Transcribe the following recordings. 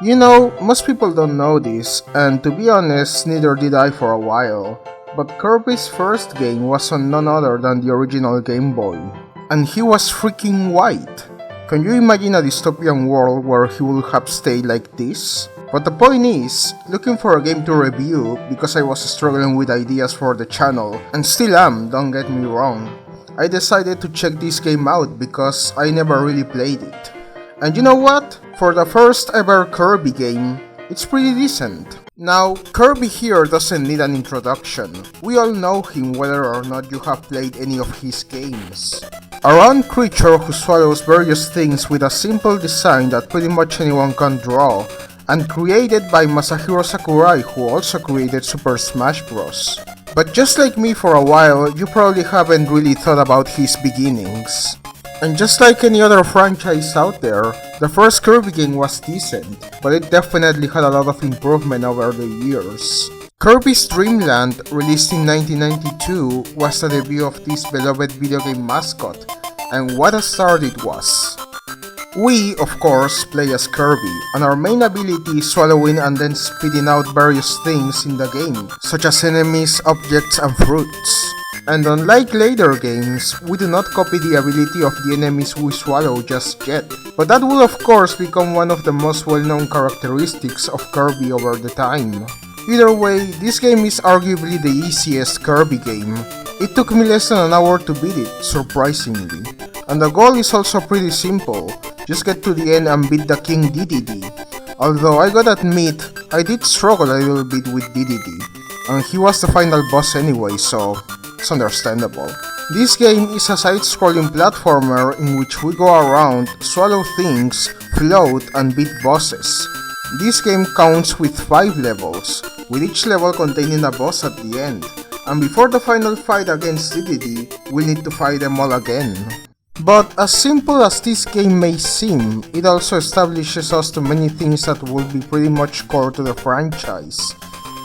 You know, most people don't know this, and to be honest, neither did I for a while. But Kirby's first game was on none other than the original Game Boy. And he was freaking white. Can you imagine a dystopian world where he would have stayed like this? But the point is, looking for a game to review because I was struggling with ideas for the channel, and still am, don't get me wrong. I decided to check this game out because I never really played it. And you know what? For the first ever Kirby game, it's pretty decent. Now, Kirby here doesn't need an introduction. We all know him whether or not you have played any of his games. A round creature who swallows various things with a simple design that pretty much anyone can draw, and created by Masahiro Sakurai, who also created Super Smash Bros. But just like me for a while, you probably haven't really thought about his beginnings. And just like any other franchise out there, the first Kirby game was decent, but it definitely had a lot of improvement over the years. Kirby's Dreamland, released in 1992, was the debut of this beloved video game mascot, and what a start it was. We, of course, play as Kirby, and our main ability is swallowing and then spitting out various things in the game, such as enemies, objects, and fruits. And unlike later games, we do not copy the ability of the enemies we swallow just yet, but that will of course become one of the most well-known characteristics of Kirby over the time. Either way, this game is arguably the easiest Kirby game. It took me less than an hour to beat it, surprisingly. And the goal is also pretty simple, just get to the end and beat the King DDD. Although I gotta admit, I did struggle a little bit with DDD, and he was the final boss anyway, so it's understandable. This game is a side-scrolling platformer in which we go around, swallow things, float, and beat bosses. This game counts with 5 levels, with each level containing a boss at the end, and before the final fight against DDD, we need to fight them all again. But as simple as this game may seem, it also establishes us to many things that will be pretty much core to the franchise,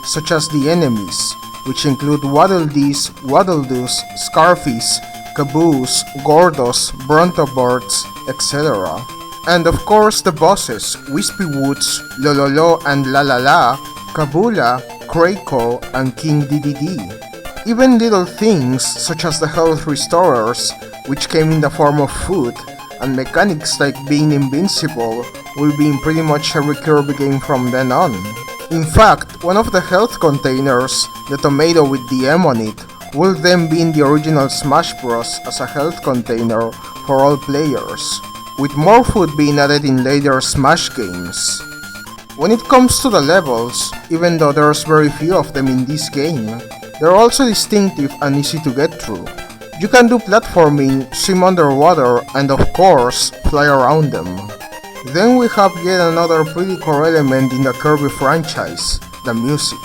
such as the enemies, which include Waddle Dees, Waddle Doos, Scarfies, Caboose, Gordos, Brontoboards, etc. And of course the bosses, Wispy Woods, Lololo and Lalala, Kabula, Kraiko, and King DDD. Even little things such as the health restorers, which came in the form of food, and mechanics like being invincible will be in pretty much every Kirby game from then on. In fact, one of the health containers, the tomato with the M on it, will then be in the original Smash Bros. As a health container for all players, with more food being added in later Smash games. When it comes to the levels, even though there's very few of them in this game, they're also distinctive and easy to get through. You can do platforming, swim underwater, and of course, fly around them. Then we have yet another pretty core element in the Kirby franchise, the music.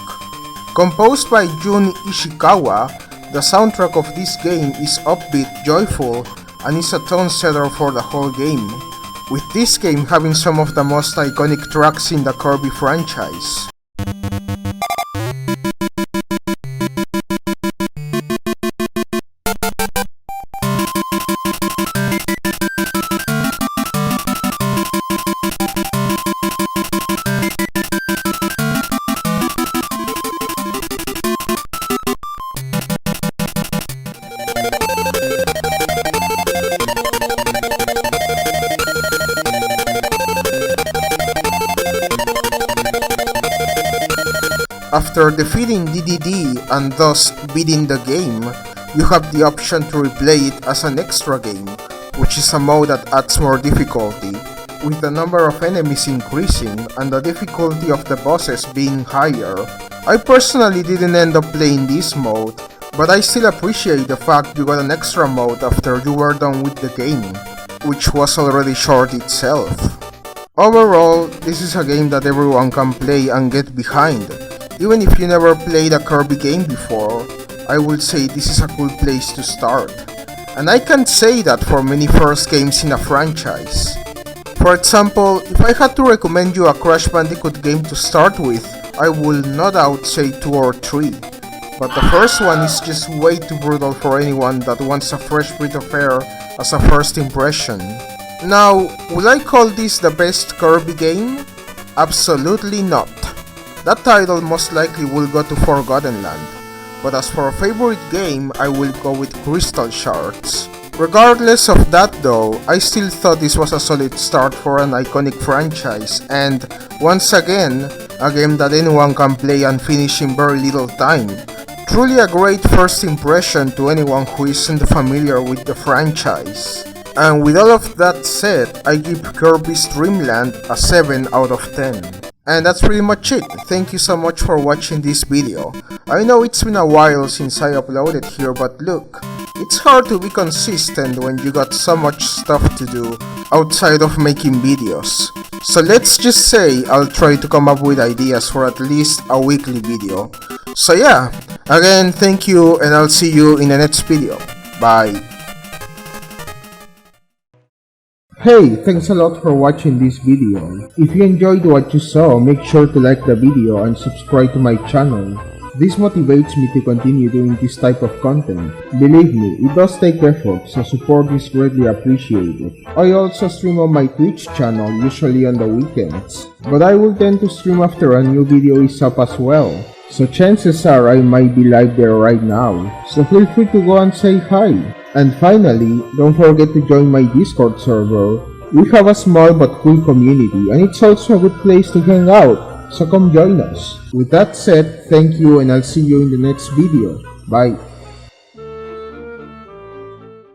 Composed by Jun Ishikawa, the soundtrack of this game is upbeat, joyful, and is a tone setter for the whole game, with this game having some of the most iconic tracks in the Kirby franchise. After defeating DDD and thus beating the game, you have the option to replay it as an extra game, which is a mode that adds more difficulty, with the number of enemies increasing and the difficulty of the bosses being higher. I personally didn't end up playing this mode, but I still appreciate the fact you got an extra mode after you were done with the game, which was already short itself. Overall, this is a game that everyone can play and get behind. Even if you never played a Kirby game before, I would say this is a cool place to start. And I can't say that for many first games in a franchise. For example, if I had to recommend you a Crash Bandicoot game to start with, I will no doubt say 2 or 3. But the first one is just way too brutal for anyone that wants a fresh breath of air as a first impression. Now, will I call this the best Kirby game? Absolutely not. That title most likely will go to Forgotten Land. But as for a favorite game, I will go with Crystal Shards. Regardless of that though, I still thought this was a solid start for an iconic franchise and, once again, a game that anyone can play and finish in very little time. Truly a great first impression to anyone who isn't familiar with the franchise. And with all of that said, I give Kirby's Dreamland a 7 out of 10. And that's pretty much it. Thank you so much for watching this video. I know it's been a while since I uploaded here, but look, it's hard to be consistent when you got so much stuff to do outside of making videos. So let's just say I'll try to come up with ideas for at least a weekly video. So yeah, again thank you and I'll see you in the next video. Bye. Hey, thanks a lot for watching this video. If you enjoyed what you saw, make sure to like the video and subscribe to my channel. This motivates me to continue doing this type of content. Believe me, it does take effort, so support is greatly appreciated. I also stream on my Twitch channel, usually on the weekends. But I will tend to stream after a new video is up as well. So chances are I might be live there right now. So feel free to go and say hi. And finally, don't forget to join my Discord server. We have a small but cool community and it's also a good place to hang out, so come join us. With that said, thank you and I'll see you in the next video. Bye.